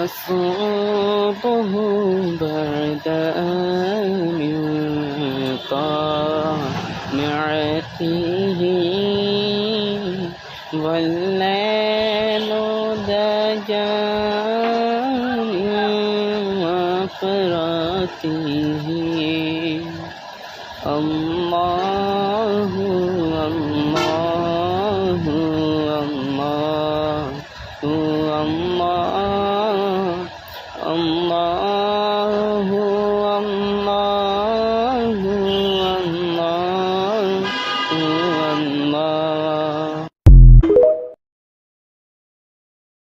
أصوبه بردا من طامعته والليل دجى من وفرته الله